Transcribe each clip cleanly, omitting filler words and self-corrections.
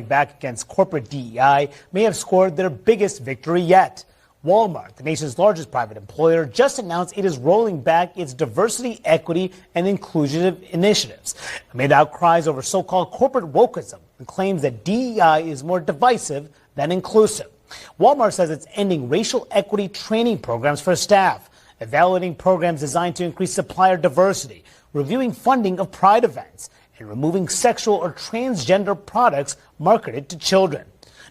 fighting back against corporate DEI may have scored their biggest victory yet. Walmart, the nation's largest private employer, just announced it is rolling back its diversity, equity, and inclusion initiatives amid outcries over so-called corporate wokeism and claims that DEI is more divisive than inclusive. Walmart says it's ending racial equity training programs for staff, evaluating programs designed to increase supplier diversity, reviewing funding of pride events, and removing sexual or transgender products marketed to children.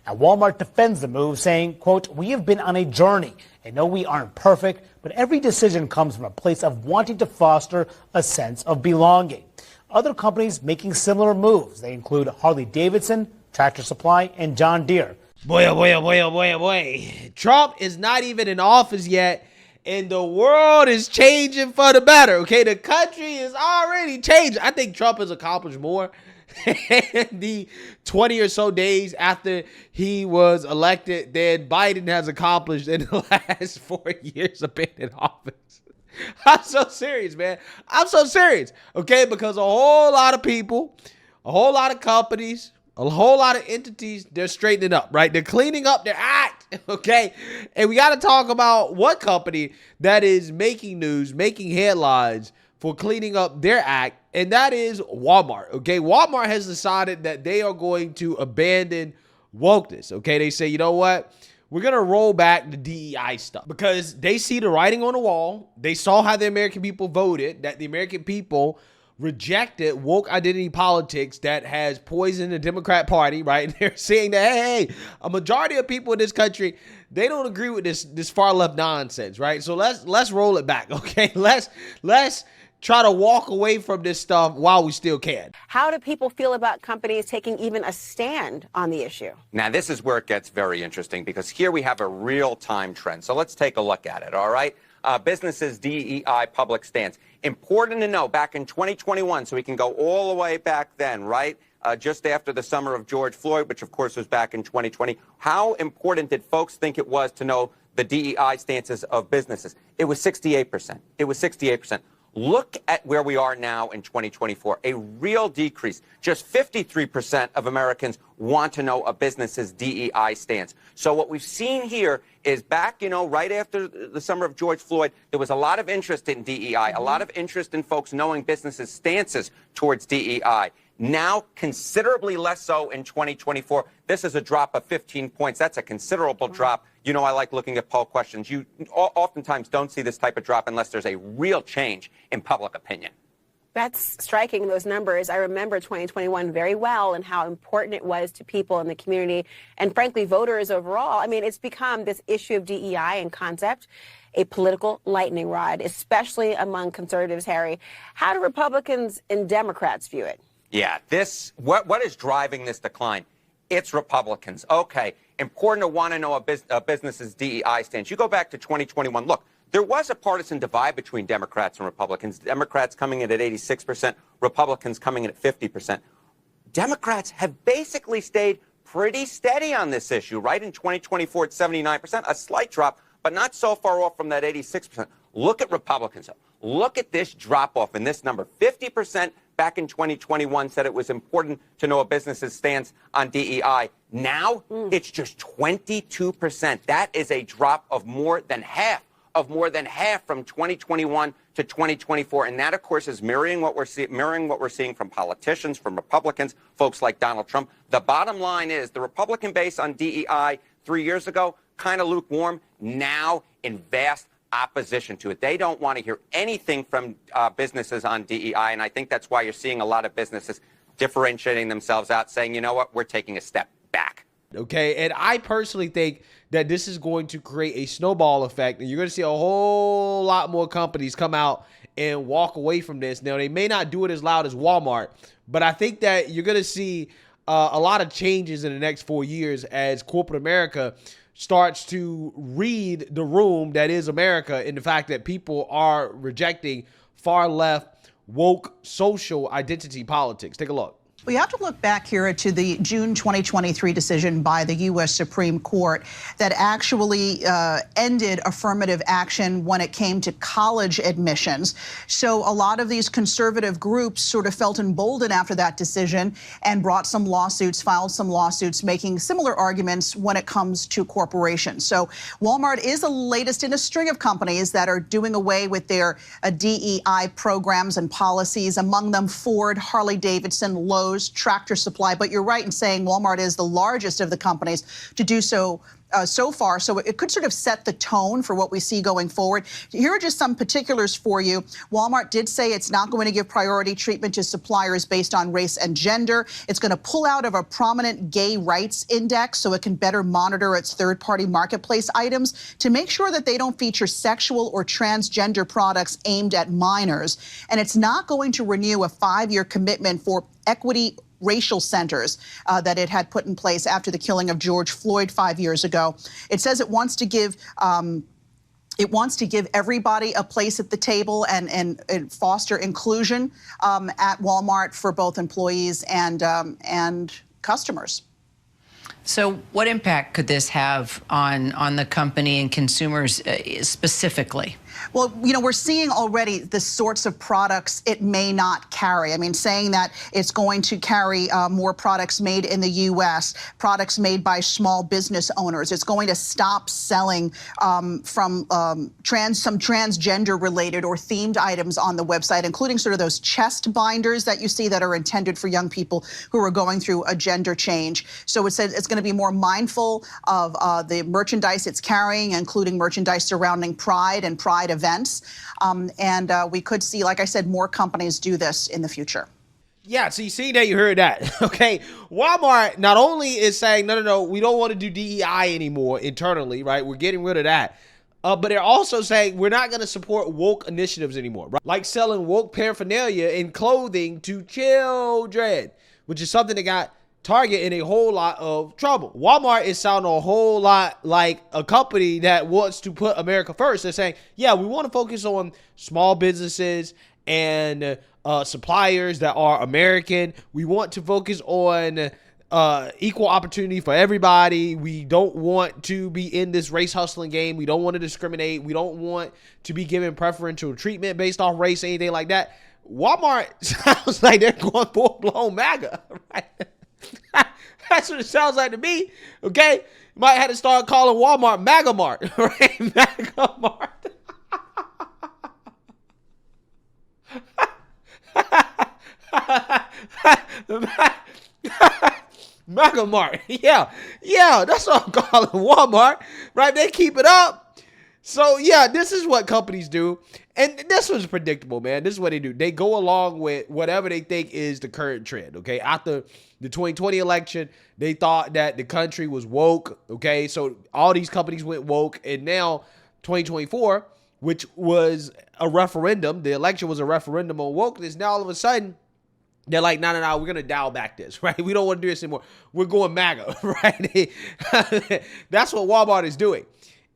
Now, Walmart defends the move, saying, quote, "We have been on a journey and know we aren't perfect, but every decision comes from a place of wanting to foster a sense of belonging." Other companies making similar moves. They include Harley-Davidson, Tractor Supply, and John Deere. Boy, oh boy, oh boy, oh boy, oh boy. Trump is not even in office yet, and the world is changing for the better, okay? The country is already changing. I think Trump has accomplished more in the 20 or so days after he was elected than Biden has accomplished in the last 4 years of being in office. I'm so serious, man. I'm so serious, okay? Because a whole lot of people, a whole lot of companies, a whole lot of entities, they're straightening up, right? They're cleaning up their act, okay? And we got to talk about what company that is making news, making headlines for cleaning up their act, and that is Walmart, okay? Walmart has decided that they are going to abandon wokeness, okay? They say, you know what? We're going to roll back the DEI stuff because they see the writing on the wall. They saw how the American people voted, that the American people rejected woke identity politics that has poisoned the Democrat Party, right? And they're saying that, hey, a majority of people in this country, they don't agree with this far left nonsense, right? So let's roll it back, okay? Let's try to walk away from this stuff while we still can. How do people feel about companies taking even a stand on the issue? Now, this is where it gets very interesting because here we have a real-time trend. So let's take a look at it, all right? Businesses DEI public stance. Important to know, back in 2021, so we can go all the way back then, right? Just after the summer of George Floyd, which of course was back in 2020. How important did folks think it was to know the DEI stances of businesses? It was 68%. It was 68%. Look at where we are now in 2024, a real decrease. Just 53% of Americans want to know a business's DEI stance. So what we've seen here is back, right after the summer of George Floyd, there was a lot of interest in DEI, a lot of interest in folks knowing businesses' stances towards DEI. Now, considerably less so in 2024. This is a drop of 15 points. That's a considerable drop. You know, I like looking at poll questions. You oftentimes don't see this type of drop unless there's a real change in public opinion. That's striking, those numbers. I remember 2021 very well and how important it was to people in the community and, frankly, voters overall. I mean, it's become this issue of DEI and concept a political lightning rod, especially among conservatives, Harry. How do Republicans and Democrats view it? Yeah, what is driving this decline? It's Republicans. Okay, important to want to know a business's DEI stance. You go back to 2021. Look, there was a partisan divide between Democrats and Republicans. Democrats coming in at 86%, Republicans coming in at 50%. Democrats have basically stayed pretty steady on this issue, right? In 2024, it's 79%, a slight drop, but not so far off from that 86%. Look at Republicans. Look at this drop off in this number. 50% back in 2021 said it was important to know a business's stance on DEI. Now it's just 22%. That is a drop of more than half from 2021 to 2024. And that, of course, is mirroring what we're seeing from politicians, from Republicans, folks like Donald Trump. The bottom line is the Republican base on DEI 3 years ago, kind of lukewarm, now in vast opposition to it. They don't want to hear anything from businesses on DEI, and I think that's why you're seeing a lot of businesses differentiating themselves out, saying, you know what, we're taking a step back. Okay, and I personally think that this is going to create a snowball effect, and you're going to see a whole lot more companies come out and walk away from this. Now, they may not do it as loud as Walmart, but I think that you're going to see a lot of changes in the next 4 years as corporate America starts to read the room that is America and the fact that people are rejecting far left woke social identity politics. Take a look. We have to look back here to the June 2023 decision by the U.S. Supreme Court that actually ended affirmative action when it came to college admissions. So a lot of these conservative groups sort of felt emboldened after that decision and brought some lawsuits, filed some lawsuits, making similar arguments when it comes to corporations. So Walmart is the latest in a string of companies that are doing away with their DEI programs and policies, among them Ford, Harley-Davidson, Lowe's, Tractor Supply. But you're right in saying Walmart is the largest of the companies to do so so far. So it could sort of set the tone for what we see going forward. Here are just some particulars for you. Walmart did say it's not going to give priority treatment to suppliers based on race and gender. It's going to pull out of a prominent gay rights index so it can better monitor its third-party marketplace items to make sure that they don't feature sexual or transgender products aimed at minors. And it's not going to renew a 5-year commitment for equity racial centers that it had put in place after the killing of George Floyd 5 years ago. It says it wants to give everybody a place at the table and foster inclusion at Walmart for both employees and customers. So what impact could this have on the company and consumers specifically? Well, you know, we're seeing already the sorts of products it may not carry. I mean, saying that it's going to carry more products made in the U.S., products made by small business owners. It's going to stop selling from some transgender-related or themed items on the website, including sort of those chest binders that you see that are intended for young people who are going through a gender change. So it says it's going to be more mindful of the merchandise it's carrying, including merchandise surrounding Pride and Pride events. We could see, like I said, more companies do this in the future. Yeah, so you see that, you heard that. Okay, Walmart not only is saying, no, we don't want to do DEI anymore internally, right? We're getting rid of that. But they're also saying we're not going to support woke initiatives anymore, right? Like selling woke paraphernalia and clothing to children, which is something that got Target in a whole lot of trouble. Walmart is sounding a whole lot like a company that wants to put America first. They're saying, yeah, we want to focus on small businesses and suppliers that are American. We want to focus on equal opportunity for everybody. We don't want to be in this race hustling game. We don't want to discriminate. We don't want to be given preferential treatment based off race, anything like that. Walmart sounds like they're going full-blown MAGA, right? That's what it sounds like to me. Okay, you might have to start calling Walmart MAGA Mart, right? MAGA Mart. MAGA Mart. Yeah, that's what I'm calling Walmart, right? They keep it up. So yeah, this is what companies do. And this was predictable, man. This is what they do. They go along with whatever they think is the current trend, okay? After the 2020 election, they thought that the country was woke, okay? So all these companies went woke. And now 2024, which was a referendum, the election was a referendum on wokeness. Now all of a sudden, they're like, no, we're going to dial back this, right? We don't want to do this anymore. We're going MAGA, right? That's what Walmart is doing.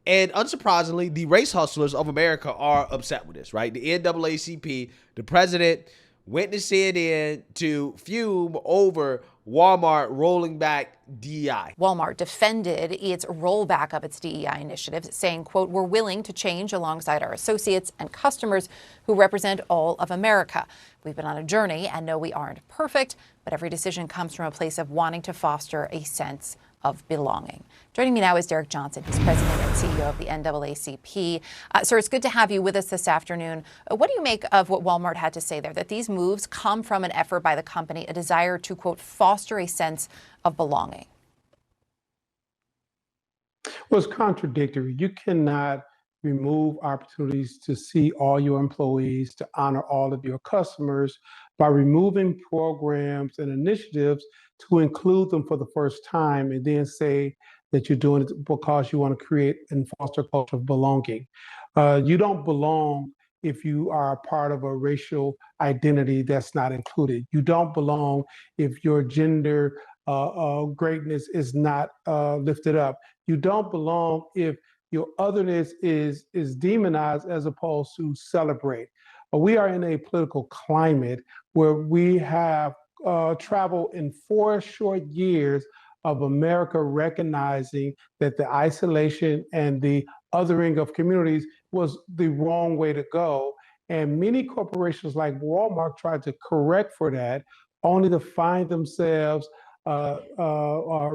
And unsurprisingly, the race hustlers of America are upset with this, right? The NAACP, the president went to CNN to fume over Walmart rolling back DEI. Walmart defended its rollback of its DEI initiatives, saying, quote, we're willing to change alongside our associates and customers who represent all of America. We've been on a journey and know we aren't perfect, but every decision comes from a place of wanting to foster a sense of belonging. Joining me now is Derek Johnson. He's president and CEO of the NAACP. Sir, it's good to have you with us this afternoon. What do you make of what Walmart had to say there, that these moves come from an effort by the company, a desire to, quote, foster a sense of belonging? Well, it's contradictory. You cannot remove opportunities to see all your employees, to honor all of your customers by removing programs and initiatives to include them for the first time and then say that you're doing it because you want to create and foster a culture of belonging. You don't belong if you are a part of a racial identity that's not included. You don't belong if your gender greatness is not lifted up. You don't belong if your otherness is demonized as opposed to celebrate. We are in a political climate where we have travel in 4 short years of America recognizing that the isolation and the othering of communities was the wrong way to go. And many corporations like Walmart tried to correct for that, only to find themselves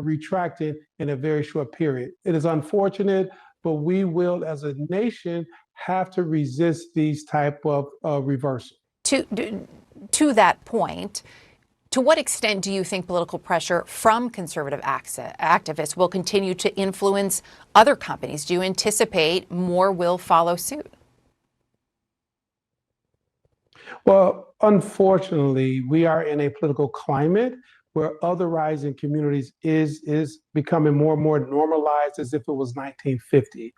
retracted in a very short period. It is unfortunate, but we will, as a nation, have to resist these type of reversal. To that point, to what extent do you think political pressure from conservative activists will continue to influence other companies? Do you anticipate more will follow suit? Well, unfortunately, we are in a political climate where otherizing communities is becoming more and more normalized as if it was 1950.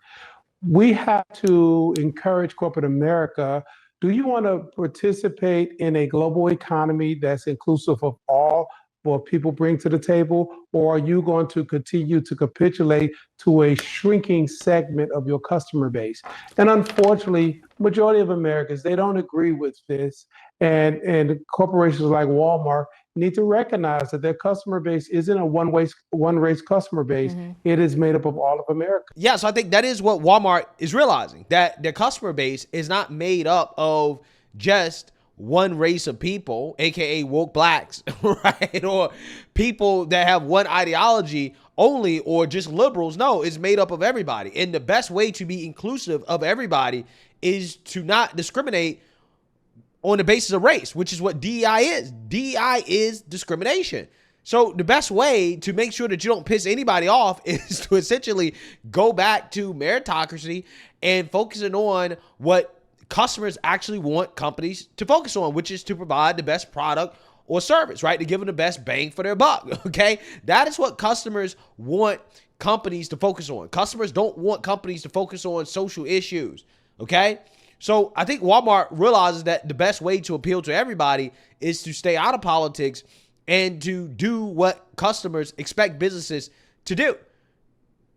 We have to encourage corporate America. Do you want to participate in a global economy that's inclusive of all what people bring to the table, or are you going to continue to capitulate to a shrinking segment of your customer base? And unfortunately, majority of Americans, they don't agree with this. And corporations like Walmart need to recognize that their customer base isn't a one race customer base. Mm-hmm. It is made up of all of America. Yeah, so I think that is what Walmart is realizing, that their customer base is not made up of just one race of people, aka woke blacks, right? Or people that have one ideology only, or just liberals. No, it's made up of everybody. And the best way to be inclusive of everybody is to not discriminate on the basis of race, which is what DEI is. DEI is discrimination. So the best way to make sure that you don't piss anybody off is to essentially go back to meritocracy and focusing on what customers actually want companies to focus on, which is to provide the best product or service, right? To give them the best bang for their buck, okay? That is what customers want companies to focus on. Customers don't want companies to focus on social issues, okay? So I think Walmart realizes that the best way to appeal to everybody is to stay out of politics and to do what customers expect businesses to do.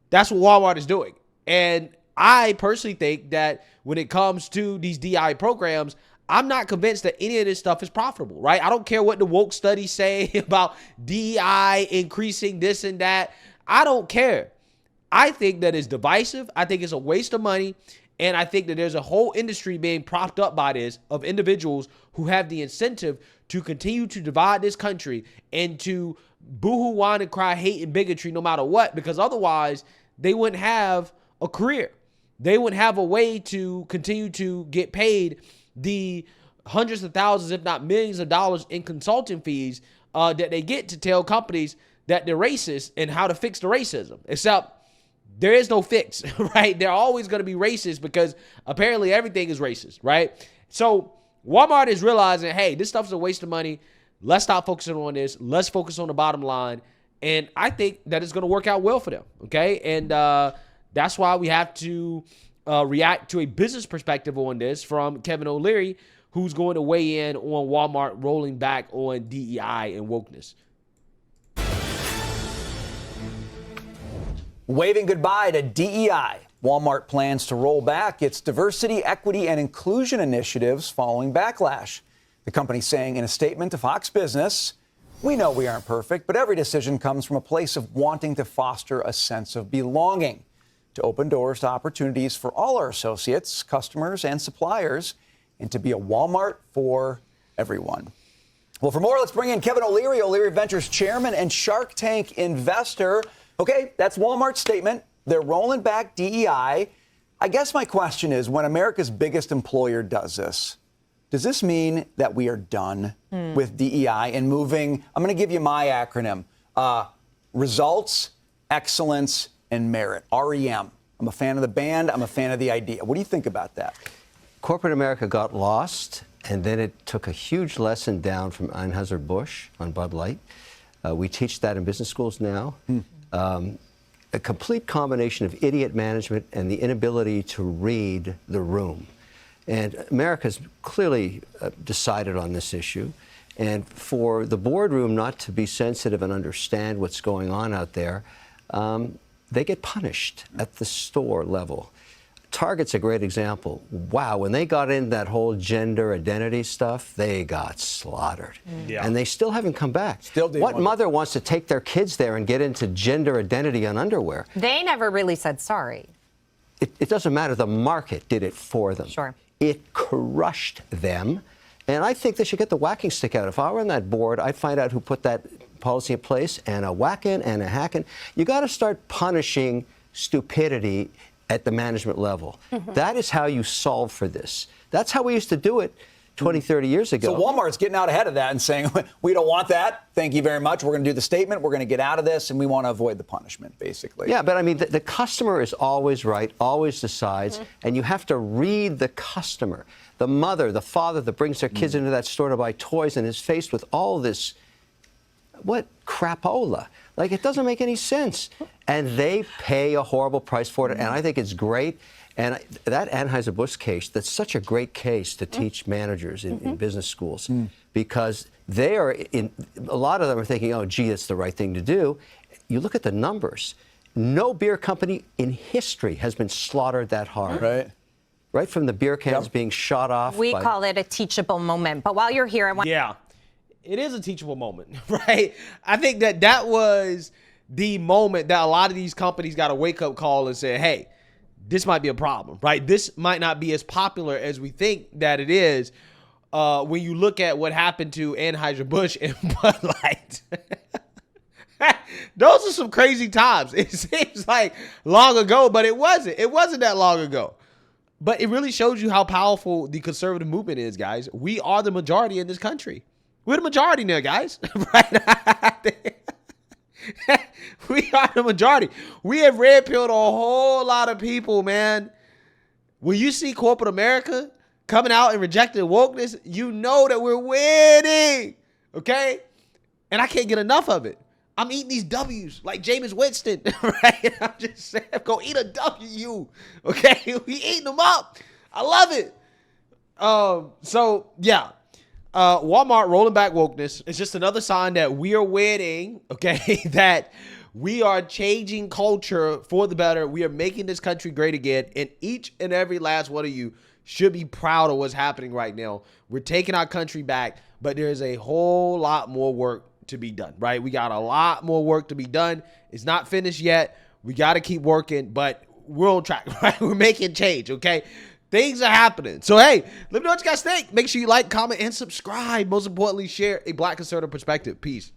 That's what Walmart is doing. And I personally think that when it comes to these DEI programs, I'm not convinced that any of this stuff is profitable, right? I don't care what the woke studies say about DEI increasing this and that. I don't care. I think that it's divisive. I think it's a waste of money. And I think that there's a whole industry being propped up by this of individuals who have the incentive to continue to divide this country and to boohoo, whine, and cry hate and bigotry no matter what, because otherwise they wouldn't have a career. They wouldn't have a way to continue to get paid the hundreds of thousands, if not millions of dollars in consulting fees that they get to tell companies that they're racist and how to fix the racism. Except there is no fix, right? They're always going to be racist because apparently everything is racist, right? So Walmart is realizing, hey, this stuff's a waste of money. Let's stop focusing on this. Let's focus on the bottom line. And I think that it's going to work out well for them, okay? And that's why we have to react to a business perspective on this from Kevin O'Leary, who's going to weigh in on Walmart rolling back on DEI and wokeness. Waving goodbye to DEI, Walmart plans to roll back its diversity, equity, and inclusion initiatives following backlash. The company saying in a statement to Fox Business, "We know we aren't perfect, but every decision comes from a place of wanting to foster a sense of belonging, to open doors to opportunities for all our associates, customers, and suppliers, and to be a Walmart for everyone." Well, for more, let's bring in Kevin O'Leary, O'Leary Ventures chairman and Shark Tank investor. Okay, that's Walmart's statement. They're rolling back DEI. I guess my question is, when America's biggest employer does this mean that we are done with DEI and moving? I'm going to give you my acronym. Results, excellence, and merit. REM. I'm a fan of the band. I'm a fan of the idea. What do you think about that? Corporate America got lost, and then it took a huge lesson down from Anheuser-Busch on Bud Light. We teach that in business schools now. A complete combination of idiot management and the inability to read the room. And America's clearly decided on this issue. And for the boardroom not to be sensitive and understand what's going on out there, they get punished at the store level. Target's a great example. Wow, when they got in that whole gender identity stuff, they got slaughtered. Yeah. And they still haven't come back. Still didn't what want mother wants to take their kids there and get into gender identity on underwear? They never really said sorry. It doesn't matter. The market did it for them. Sure. It crushed them. And I think they should get the whacking stick out. If I were on that board, I'd find out who put that policy in place and a whacking and a hacking. You got to start punishing stupidity at the management level. That is how you solve for this. That's how we used to do it 20, 30 years ago. So Walmart's getting out ahead of that and saying, we don't want that. Thank you very much. We're going to do the statement. We're going to get out of this, and we want to avoid the punishment, basically. Yeah, but I mean, the customer is always right, always decides, and you have to read the customer. The mother, the father that brings their kids into that store to buy toys and is faced with all this, what crapola? Like, it doesn't make any sense. And they pay a horrible price for it, and I think it's great. And that Anheuser-Busch case, that's such a great case to teach managers in business schools, because they are, a lot of them are thinking, oh, gee, it's the right thing to do. You look at the numbers. No beer company in history has been slaughtered that hard. Right. Right from the beer cans being shot off. We call it a teachable moment. But while you're here, I want... Yeah, it is a teachable moment, right? I think that was the moment that a lot of these companies got a wake-up call and say, hey, this might be a problem, right? This might not be as popular as we think that it is when you look at what happened to Anheuser-Busch and Bud Light. Those are some crazy times. It seems like long ago, but it wasn't. It wasn't that long ago. But it really shows you how powerful the conservative movement is, guys. We are the majority in this country. We're the majority now, guys. Right? We are the majority. We have red-pilled a whole lot of people, man. When you see corporate America coming out and rejecting wokeness, you know that we're winning, okay? And I can't get enough of it. I'm eating these W's like Jameis Winston, right? I'm just saying, go eat a W, okay? We eating them up. I love it. So, yeah. Walmart rolling back wokeness. It's just another sign that we are winning, okay? That we are changing culture for the better. We are making this country great again. And each and every last one of you should be proud of what's happening right now. We're taking our country back, but there's a whole lot more work to be done, right? We got a lot more work to be done. It's not finished yet. We got to keep working, but we're on track, right? We're making change, okay? Things are happening. So, hey, let me know what you guys think. Make sure you like, comment, and subscribe. Most importantly, share a Black conservative perspective. Peace.